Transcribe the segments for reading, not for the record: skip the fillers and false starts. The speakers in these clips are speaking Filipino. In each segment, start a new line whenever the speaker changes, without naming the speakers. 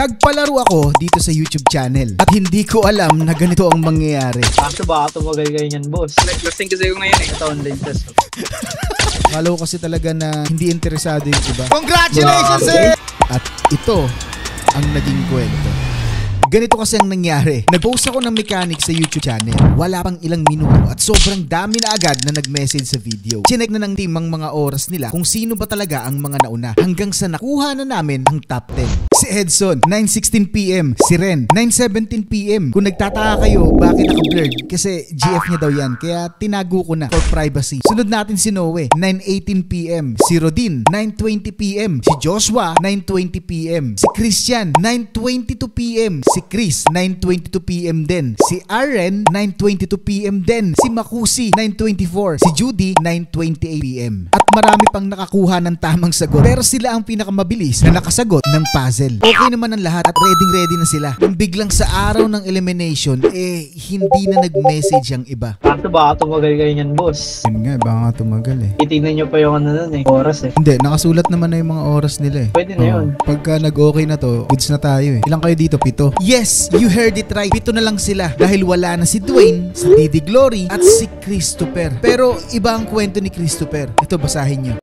Nagpalaro ako dito sa YouTube channel at hindi ko alam na ganito ang mangyayari.
Kaso baka tumagal ganyan, boss.
Nag-lasting kasi ko ngayon eh.
Ito online test.
Akala ko kasi talaga na hindi interesado yung iba.
Congratulations,
sir! At ito ang naging kwento. Ganito kasi ang nangyari. Nag-post ako ng mechanic sa YouTube channel. Wala pang ilang minuto at sobrang dami na agad na nag-message sa video. Chinek na ng team ang mga oras nila kung sino ba talaga ang mga nauna. Hanggang sa nakuha na namin ang top 10. Si Edson, 9:16 PM. Si Ren, 9:17 PM. Kung nagtataka kayo, bakit naka-blurred? Kasi GF niya daw yan. Kaya tinago ko na for privacy. Sunod natin si Noe, 9:18 PM. Si Rodin, 9:20 PM. Si Joshua, 9:20 PM. Si Christian, 9:22 PM. Si Chris, 9:22 PM din. Si Aren, 9:22 PM din. Si Makusi, 9:24. Si Judy, 9:28 PM. At marami pang nakakuha ng tamang sagot. Pero sila ang pinakamabilis na nakasagot ng puzzle. Okay naman ang lahat at ready na sila. Nang biglang sa araw ng elimination, hindi na nag-message ang iba.
Kaso baka tumagal ganyan, boss.
Yun nga, baka tumagal eh.
Itignan nyo pa yung ano nun eh. Oras eh.
Hindi, nakasulat naman na yung mga oras nila eh.
Pwede na yun.
Pagka nag-okay na to, goods na tayo eh. Ilang kayo dito? 7? Yes, you heard it right. 7 na lang sila. Dahil wala na si Dwayne, si Didi Glory, at si Christopher. Pero iba ang kwento ni Christopher. Ito, basahin nyo.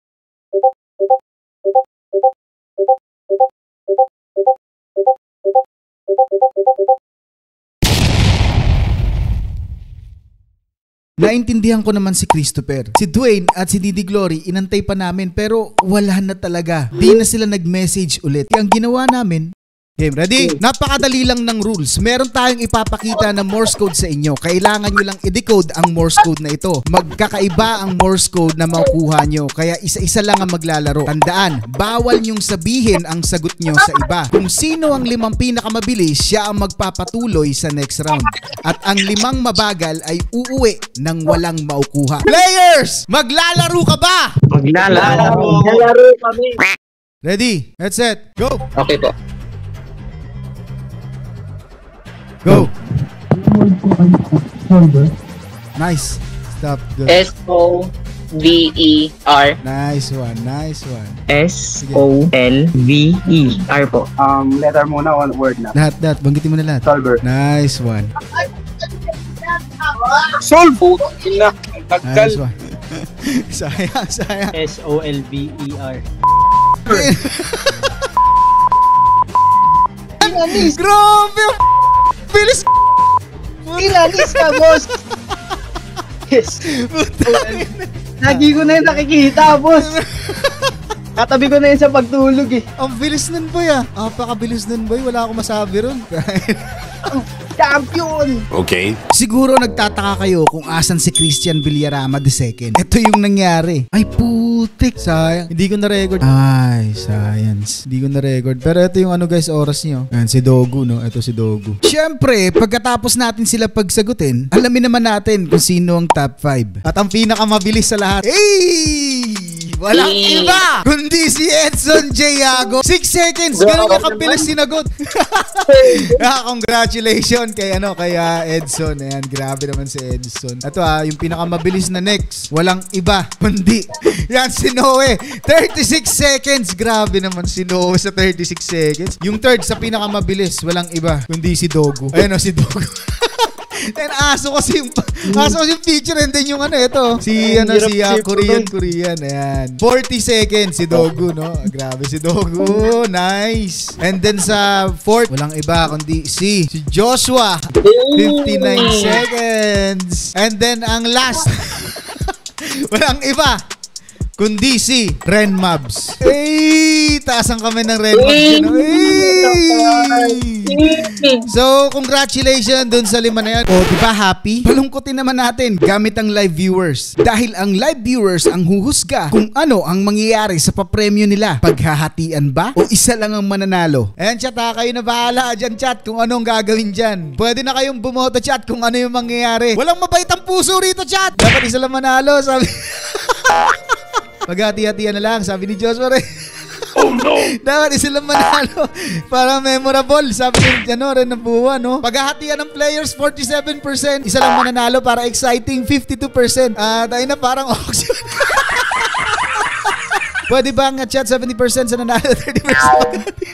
Naintindihan ko naman si Christopher. Si Dwayne at si Didi Glory, inantay pa namin pero wala na talaga. Di na sila nag-message ulit. Ang ginawa namin, game, ready? Napakadali lang ng rules. Meron tayong ipapakita na Morse code sa inyo. Kailangan nyo lang i-decode ang Morse code na ito. Magkakaiba ang Morse code na makukuha nyo. Kaya isa-isa lang ang maglalaro. Tandaan, bawal nyong sabihin ang sagot nyo sa iba. Kung sino ang 5 pinakamabilis, siya ang magpapatuloy sa next round. At ang 5 mabagal ay uuwi ng walang maukuha. Players! Maglalaro ka ba?
Maglalaro kami.
Ready? Head set. Go!
Okay po.
Go! Nice. Stop. Good.
S-O-V-E-R.
Nice one. Nice one.
S-O-L-V-E-R po.
Letter muna, one word na.
Lahat. Banggitin mo na lahat.
Solver.
Nice one.
Solve! Ina,
Nice one. sayang.
S-O-L-V-E-R.
Grabe! Bilis!
Ilalis ka, boss! Yes. Lagi ko na yung nakikita, boss. Katabi ko na yun sa pagtulog eh.
Ang bilis nun, boy ah. Apakabilis nun, boy. Wala akong masabi ron.
Champion!
Okay.
Siguro nagtataka kayo kung asan si Christian Villarama II. Ito yung nangyari. Ay putik. Sayang. Hindi ko na-record. Ay, science. Hindi ko na-record. Pero ito yung ano guys, oras nyo. Ayan, si Dogu, no? Ito si Dogu. Siyempre, pagkatapos natin sila pagsagutin, alamin naman natin kung sino ang top 5. At ang pinakamabilis sa lahat. Hey! Walang iba kundi si Edson Jayago. 6 seconds. Ganun yung kabilis sinagot. Congratulations kay Edson. Ayan, grabe naman si Edson. Ito yung pinakamabilis na next. Walang iba kundi yan si Noe. 36 seconds. Grabe naman si Noe sa 36 seconds. Yung third sa pinakamabilis, walang iba kundi si Dogu. Ayan si Dogu. Then aso kasi yung picture and then yung ito. Si Korean. Ayan. 40 seconds si Dogu, no? Grabe si Dogu. Nice. And then sa fourth, walang iba kundi si Joshua. 59 seconds. And then ang last, walang iba kundi si Ren Mabs. Hey! Taasan kami ng Ren Mabs. So, congratulations dun sa 5 na yan. O, diba happy? Palungkutin naman natin gamit ang live viewers. Dahil ang live viewers ang huhusga kung ano ang mangyayari sa papremyo nila. Paghahatian ba? O isa lang ang mananalo? Ayan chat kayo na bahala dyan chat kung anong gagawin dyan. Pwede na kayong bumoto chat kung ano yung mangyayari. Walang mabait ang puso rito chat. Dapat isa lang manalo, sabi. Maghati-hatian na lang, sabi ni Joshua rin. Oh no! Dapat isa lang manalo para memorable. Sabi ni Ren ng buwa, no? Paghahatian ng players, 47%. Isa lang mananalo para exciting, 52%. Tayo na parang auction. Pwede ba nga chat 70% sa nanalo, 30%?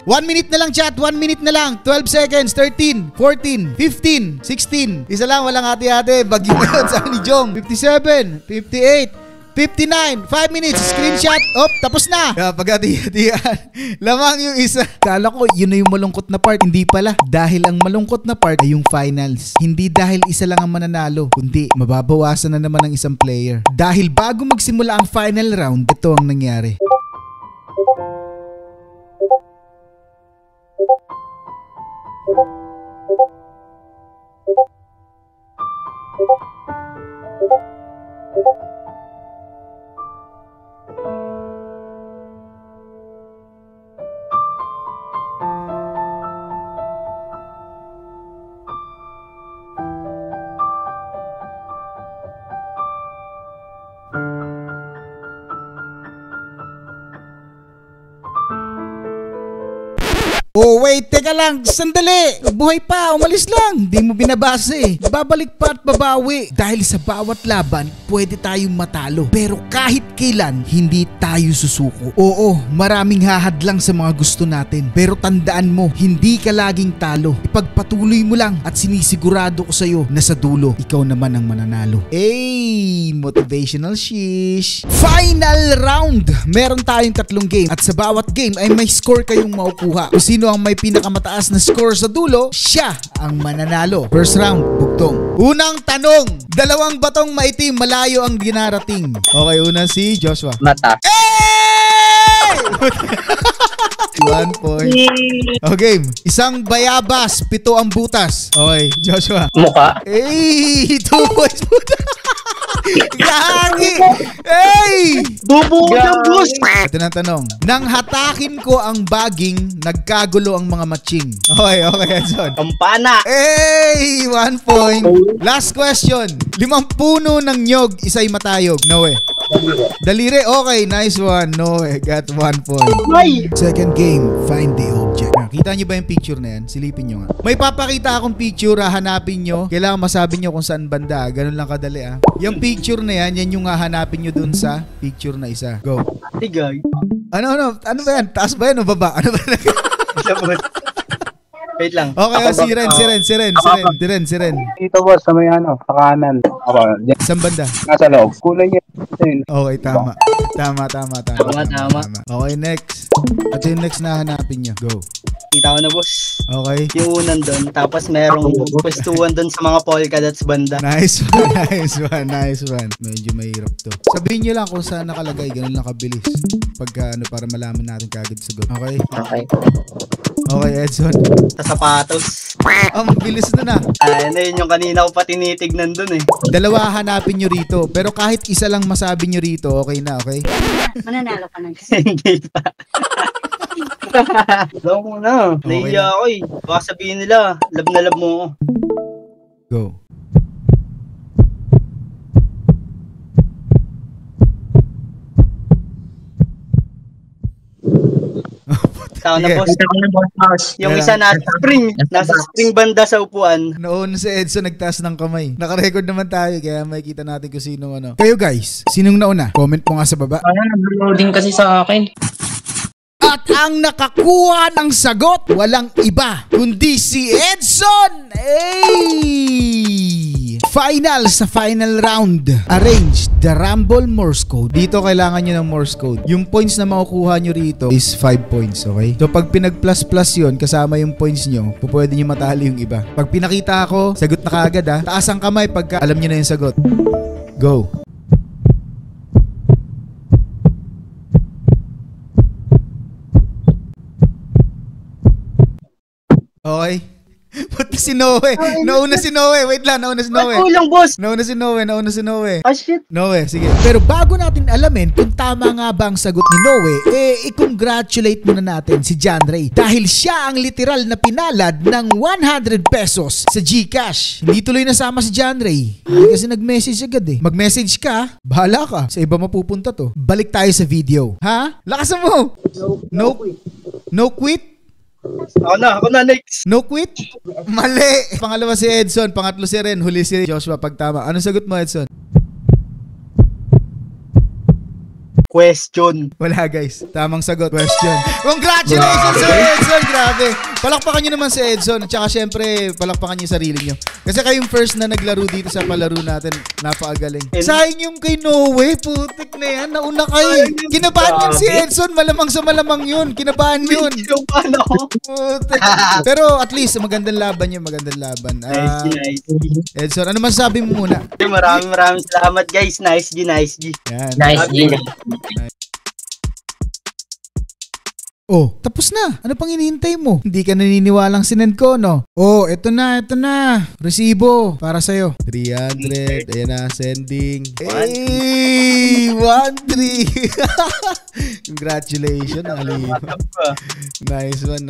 1 minute na lang chat, 1 minute na lang. 12 seconds, 13, 14, 15, 16. Isa lang, walang hati-hati. Bagyo na yun sa ni Jong. 57, 58, 59, 5 minutes, screenshot, tapos na. Kapag hati-hatian, lamang yung isa. Kala ko yun na yung malungkot na part, hindi pala. Dahil ang malungkot na part ay yung finals. Hindi dahil isa lang ang mananalo, kundi mababawasan na naman ang isang player. Dahil bago magsimula ang final round, ito ang nangyari. Oh wait, teka lang, sandali. Buhay pa, umalis lang. Di mo binabasa eh. Babalik pa at babawi. Dahil sa bawat laban, pwede tayong matalo. Pero kahit kailan, hindi tayo susuko. Oo, maraming hahadlang sa mga gusto natin. Pero tandaan mo, hindi ka laging talo. Ipagpatuloy mo lang at sinisigurado ko sa'yo na sa dulo, ikaw naman ang mananalo. Motivational shish. Final round. Meron tayong 3 game at sa bawat game ay may score kayong makukuha. Kung sino ang may pinakamataas na score sa dulo, siya ang mananalo. First round, bugtong. Unang tanong, 2 batong maitim malayo ang ginarating. Okay, una si Joshua.
Mata.
1 point. Okay, isang bayabas, 7 ang butas. Okay, Joshua.
Mukha.
2 points. Gagi!
Bubuo ng boss!
Ito na tanong. Nang hatakin ko ang baging, nagkagulo ang mga matching. Okay, Edson.
Kampana!
1 point. Last question. 5 puno ng nyog, isa'y matayog. No way. Daliri, okay, nice one. No way, got 1 point.
Ay!
Second game, find the object. Kita nyo ba yung picture na yan? Silipin nyo nga. May papakita akong picture, hanapin nyo. Kailangan masabi nyo kung saan banda. Ganun lang kadali Yung picture na yan, yan yung hahanapin nyo dun sa picture na isa. Go.
Tigay.
Ano ba yan? Taas ba yan o baba? Ano ba yan?
Wait lang.
Okay, si Ren.
Dito boss, sa may sa kanan.
Saan banda?
Nasa loob. Kulay niya.
Okay, tama. Tama. Okay, next. Ito yung next na hanapin nyo. Go.
Kita ko na boss.
Okay.
Yung unan doon. Tapos merong pwestuhan doon sa mga polka dots banda.
Nice one. Medyo mahirap to. Sabihin nyo lang kung saan nakalagay. Ganun lang kabilis. Pagka para malaman natin kagad sagot. Okay? Okay, Edson.
Sa sapatos.
Mabilis na.
Yun yung kanina ko pa tinitignan doon
2 hanapin nyo rito. Pero kahit isa lang masabi nyo rito, okay na, okay?
Mananalo ka ng
Hindi pa. Alam ko na. Nahiya ako Baka sabihin nila, love na love mo ako.
Go.
Tao na boss. Yung isa nasa spring banda sa upuan.
Noon si Edson nagtaas ng kamay. Naka-record naman tayo kaya makikita natin kung sino Kayo guys, sinong nauna? Comment mo nga sa baba.
Nag-loading kasi sa akin.
At ang nakakuha ng sagot, walang iba kundi si Edson! Final sa final round. Arrange the Rumble Morse Code. Dito kailangan nyo ng Morse Code. Yung points na makukuha nyo rito is 5 points, okay? So pag pinag-plus-plus yun, kasama yung points nyo, pwede nyo matali yung iba. Pag pinakita ako, sagot na kaagad Taas ang kamay pagka alam nyo na yung sagot. Go. Okay. Pati si Noe. Nauna si Noe. Wait lang, nauna si Noe.
Kulang boss.
Nauna si Noe.
Ah shit.
Noe, sige. Pero bago natin alamin kung tama nga ba ang sagot ni Noe, i-congratulate muna natin si John Ray. Dahil siya ang literal na pinalad ng 100 pesos sa GCash. Hindi tuloy nasama si John Ray. Kasi nag-message agad Mag-message ka, bahala ka. Sa iba mapupunta to. Balik tayo sa video. Ha? Lakasan mo. No quit?
Ako na next.
No quit? Mali. Pangalawa si Edson, pangatlo si Ren, huli si Joshua pag tama. Anong sagot mo, Edson?
Question.
Wala guys, tamang sagot. Question. Congratulations sa Edson, grabe. Palakpakan nyo naman si Edson. At saka syempre, palakpakan nyo yung sarili nyo. Kasi kayong first na naglaro dito sa palaro natin, napakagaling. Sayang yung kay Noe, putik na yan. Nauna kayo. Kinabahan yun si Edson, malamang sa malamang yun. Kinabahan yun.
Kinabahan ako.
Putik. Pero at least, magandang laban yun, magandang laban.
Nice.
Edson, ano masasabi mo muna?
Maraming salamat guys. Nice G.
Yan.
Nice din.
Oh, tapos na. Ano pang hinihintay mo? Hindi ka naniniwalang sinend ko, no? Oh, eto na. Resibo para sa'yo. 300. Ayan na, sending. Hey! 1-3. Congratulations, Alima. Nice one.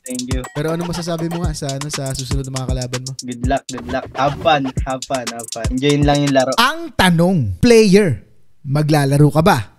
Thank you.
Pero ano masasabi mo nga sa susunod na mga kalaban mo?
Good luck. Have fun. Enjoyin lang yung laro.
Ang tanong, player, maglalaro ka ba?